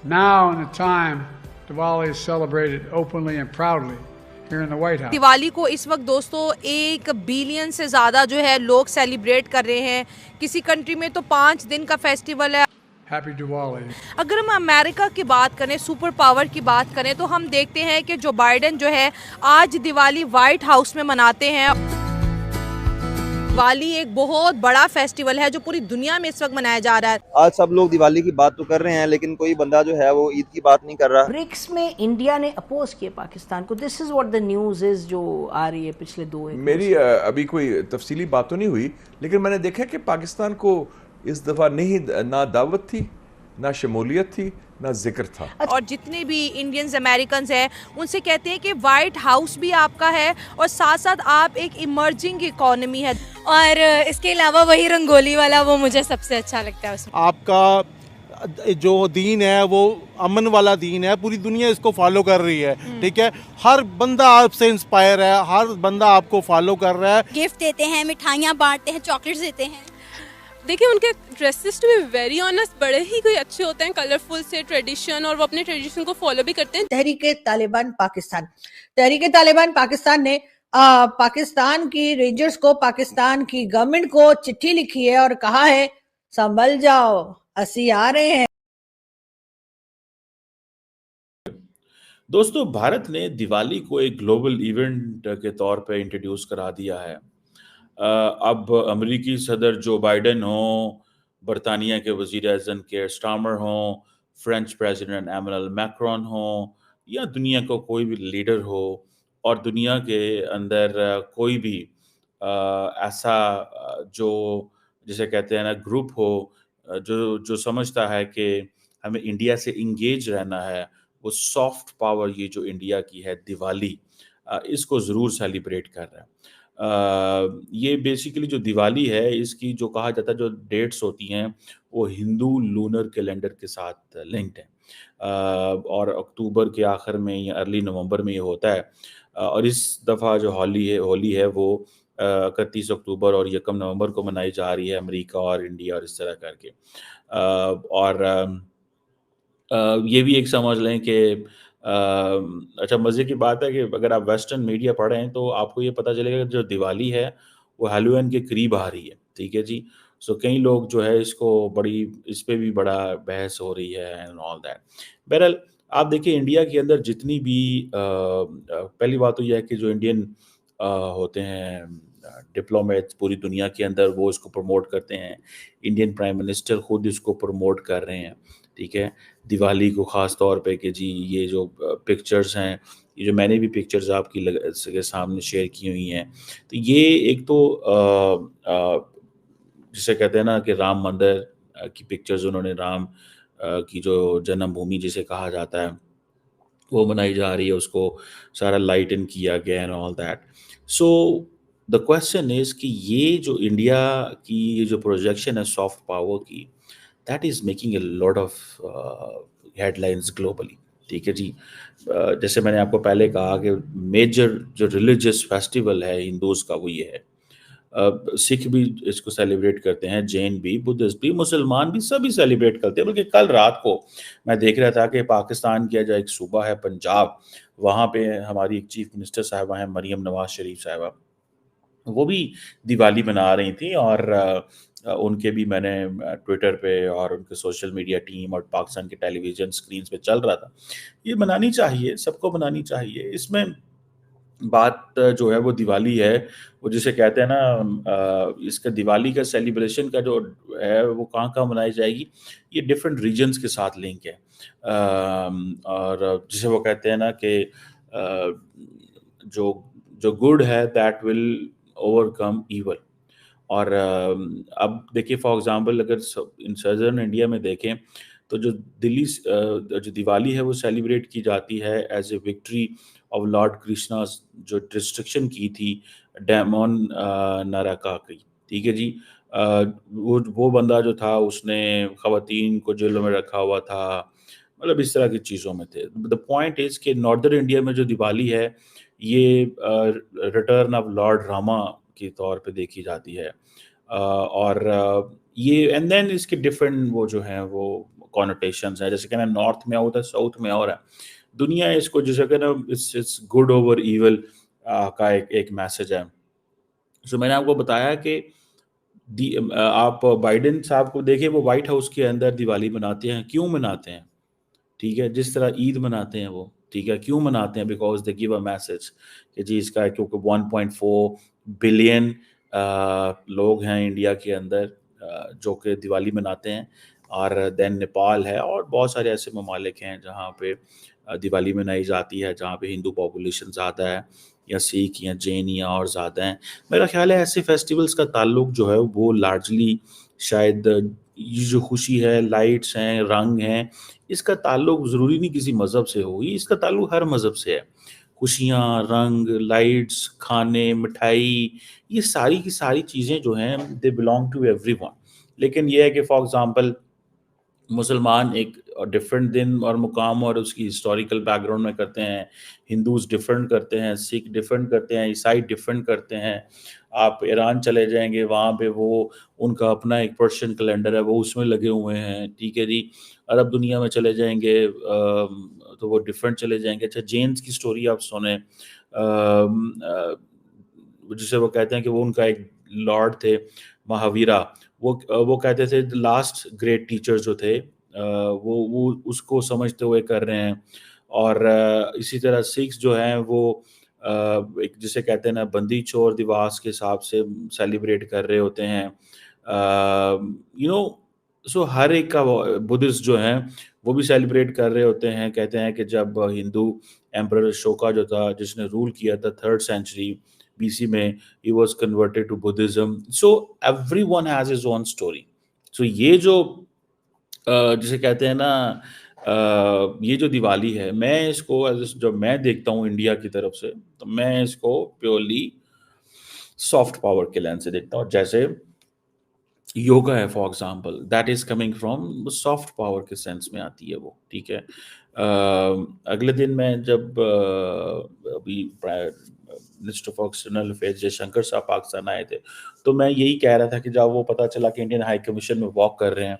Now, in a time Diwali is celebrated openly and proudly here in the White House. Diwali को इस वक्त दोस्तों 1 billion से ज़्यादा जो है लोग सेलिब्रेट कर रहे हैं। किसी कंट्री में तो 5 दिन का फेस्टिवल है। Happy Diwali. अगर हम अमेरिका की बात करें, सुपर पावर की बात करें, तो हम देखते हैं कि जो बाइडेन जो है आज दिवाली व्हाइट हाउस में मनाते हैं। दिवाली एक बहुत बड़ा फेस्टिवल है जो पूरी दुनिया में इस वक्त मनाया जा रहा है। आज सब लोग दिवाली की बात तो कर रहे हैं, लेकिन कोई बंदा जो है वो ईद की बात नहीं कर रहा। ब्रिक्स में इंडिया ने अपोज किया पाकिस्तान को। This is what the news is जो आ रही है पिछले 2 मेरी अभी कोई तफसीली बात तो नहीं हुई, लेकिन मैंने देखा कि पाकिस्तान को इस दफ़ा नहीं ना दावत थी, ना शमूलियत थी, ना जिक्र था। और जितने भी इंडियंस अमेरिकन हैं उनसे कहते हैं कि वाइट हाउस भी आपका है और साथ साथ आप एक इमर्जिंग इकोनॉमी है। और इसके अलावा वही रंगोली वाला वो मुझे सबसे अच्छा लगता है उसमें। आपका जो दीन है वो अमन वाला दीन है, पूरी दुनिया इसको फॉलो कर रही है, ठीक है। हर बंदा आपसे इंस्पायर है, हर बंदा आपको फॉलो कर रहा है। गिफ्ट देते हैं, मिठाइयाँ बांटते हैं, चॉकलेट्स देते हैं। देखिए उनके dresses to be very honest बड़े ही कोई अच्छे होते हैं, कलरफुल से ट्रेडिशन, और वो अपने ट्रेडिशन को फॉलो भी करते हैं। तहरीक-ए-तालिबान पाकिस्तान ने पाकिस्तान की रेंजर्स को, पाकिस्तान की गवर्नमेंट को चिट्ठी लिखी है और कहा है संभल जाओ, असी आ रहे हैं। दोस्तों, भारत ने दिवाली को एक ग्लोबल इवेंट के तौर पे इंट्रोड्यूस करा दिया है। अब अमेरिकी सदर जो बाइडेन हों, बरतानिया के वज़ीर-ए-आज़म केयर स्टार्मर हों, फ्रेंच प्रेसिडेंट एमेनुअल मैक्रोन हों, या दुनिया का कोई भी लीडर हो, और दुनिया के अंदर कोई भी ऐसा जो जिसे कहते हैं ना ग्रुप हो, जो जो समझता है कि हमें इंडिया से इंगेज रहना है, वो सॉफ्ट पावर ये जो इंडिया की है दिवाली, इसको ज़रूर सेलिब्रेट कर रहा है। ये बेसिकली जो दिवाली है इसकी जो कहा जाता है जो डेट्स होती हैं वो हिंदू लूनर कैलेंडर के साथ लिंक्ड है, और अक्टूबर के आखिर में या अर्ली नवंबर में ये होता है। और इस दफ़ा जो होली है वो 31 अक्टूबर और 1 नवंबर को मनाई जा रही है, अमेरिका और इंडिया और इस तरह करके। और ये भी एक समझ लें कि अच्छा, मज़े की बात है कि अगर आप वेस्टर्न मीडिया पढ़ें तो आपको ये पता चलेगा कि जो दिवाली है वो हैलोवीन के करीब आ रही है, ठीक है जी। सो कई लोग जो है इसको बड़ी इस पे भी बड़ा बहस हो रही है एंड ऑल दैट। बहरहाल आप देखिए इंडिया के अंदर जितनी भी पहली बात तो ये है कि जो इंडियन होते हैं डिप्लोमेट्स पूरी दुनिया के अंदर वो इसको प्रमोट करते हैं। इंडियन प्राइम मिनिस्टर खुद इसको प्रमोट कर रहे हैं, ठीक है। दिवाली को ख़ास तौर पे कि जी ये जो पिक्चर्स हैं, ये जो मैंने भी पिक्चर्स आपकी के सामने शेयर की हुई हैं, तो ये एक तो जिसे कहते हैं ना कि राम मंदिर की पिक्चर्स उन्होंने राम की जो जन्मभूमि जिसे कहा जाता है वो बनाई जा रही है, उसको सारा लाइटन किया गया and all that. So the question is कि ये जो इंडिया की ये जो प्रोजेक्शन है सॉफ्ट पावर की, that is making a lot of headlines globally, ठीक है जी। जैसे मैंने आपको पहले कहा कि मेजर जो रिलीजियस फेस्टिवल है हिंदूज़ का वो ये है। सिख भी इसको सेलिब्रेट करते हैं, जैन भी, बुद्धिस्ट भी, मुसलमान भी, सभी सेलिब्रेट करते हैं। बल्कि कल रात को मैं देख रहा था कि पाकिस्तान का जो एक सूबा है पंजाब, वहाँ पे हमारी एक चीफ मिनिस्टर साहिबा हैं मरियम नवाज़ शरीफ साहिबा, वो भी दिवाली मना रही थी, और उनके भी मैंने ट्विटर पे और उनके सोशल मीडिया टीम और पाकिस्तान के टेलीविज़न स्क्रीन्स पे चल रहा था। ये मनानी चाहिए, सबको मनानी चाहिए। इसमें बात जो है वो दिवाली है, वो जिसे कहते हैं ना इसका दिवाली का सेलिब्रेशन का जो है वो कहाँ-कहाँ मनाई जाएगी, ये डिफरेंट रीजन्स के साथ लिंक है। और जिसे वो कहते हैं ना कि जो जो गुड है दैट विल ओवरकम ईवल। और अब देखिए फॉर एग्ज़ाम्पल अगर इन सदर्न इंडिया में देखें तो जो जो दिवाली है वो सेलिब्रेट की जाती है as a victory of Lord Krishna, जो डिस्ट्रक्शन की थी डेमोन नरका की, ठीक है जी। वो बंदा जो था उसने ख़वातीन को जेलों में रखा हुआ था, मतलब इस तरह की चीज़ों में थे। द पॉइंट इज़ कि नॉर्दर्न इंडिया में जो दिवाली है ये रिटर्न ऑफ लॉर्ड रामा के तौर पे देखी जाती है। और ये एंड देन इसके डिफरेंट वो जो हैं वो कॉनोटेशंस हैं, जैसे कहना नॉर्थ में और है, साउथ में और है। दुनिया इसको जैसे कहना इट्स गुड ओवर इविल का एक मैसेज है। सो मैंने आपको बताया कि आप बाइडेन साहब को देखिए, वो व्हाइट हाउस के अंदर दिवाली मनाते हैं। क्यों मनाते हैं? ठीक है, जिस तरह ईद मनाते हैं वो, ठीक है, क्यों मनाते हैं? Because they give a message कि जी इसका क्योंकि 1.4 बिलियन लोग हैं इंडिया के अंदर जो कि दिवाली मनाते हैं, और देन नेपाल है और बहुत सारे ऐसे ममालिक हैं जहाँ पे दिवाली मनाई जाती है, जहाँ पे हिंदू पॉपुलेशन ज़्यादा है, या सिख या जैन या और ज़्यादा हैं। मेरा ख्याल है ऐसे फेस्टिवल्स का ताल्लुक जो है वो लार्जली शायद ये जो खुशी है, लाइट्स हैं, रंग हैं, इसका ताल्लुक ज़रूरी नहीं किसी मज़हब से हो, ये इसका ताल्लुक हर मज़हब से है। खुशियाँ, रंग, लाइट्स, खाने, मिठाई, ये सारी की सारी चीज़ें जो हैं दे बिलॉन्ग टू एवरीवन। लेकिन ये है कि फॉर एग्ज़ाम्पल मुसलमान एक डिफरेंट दिन और मुकाम और उसकी हिस्टोरिकल बैकग्राउंड में करते हैं, हिंदूज़ डिफरेंट करते हैं, सिख डिफरेंट करते हैं, ईसाई डिफरेंट करते हैं। आप ईरान चले जाएँगे, वहाँ पे वो उनका अपना एक पर्शियन कैलेंडर है, वो उसमें लगे हुए हैं, ठीक है जी। अरब दुनिया में चले जाएँगे तो वो डिफरेंट चले जाएँगे। अच्छा, जेन्स की स्टोरी आप सुने, जिसे वो कहते हैं कि वो उनका एक लॉर्ड थे महावीरा, वो कहते थे द लास्ट ग्रेट टीचर जो थे वो उसको समझते हुए कर रहे हैं। और इसी तरह सिख्स जो हैं वो एक जिसे कहते हैं ना बंदी छोड़ दिवस के हिसाब से सेलिब्रेट कर रहे होते हैं। सो हर एक का बुद्धिस्ट जो हैं वो भी सेलिब्रेट कर रहे होते हैं। कहते हैं कि जब हिंदू एम्परर अशोका जो था, जिसने रूल किया था 3rd सेंचुरी BC में, he was converted to Buddhism. So everyone has his own story. So ये जो जिसे कहते हैं ना ये जो दिवाली है, मैं इसको जब मैं देखता हूँ इंडिया की तरफ से, तो मैं इसको प्योरली सॉफ्ट पावर के लेंस से देखता हूँ। जैसे योगा है for example, that is coming from soft power के सेंस में आती है वो, ठीक है। अगले दिन मैं जब अभी minister for external affairs Jaishankar साहब पाकिस्तान आए थे, तो मैं यही कह रहा था कि जब वो पता चला कि इंडियन हाई कमीशन में वॉक कर रहे हैं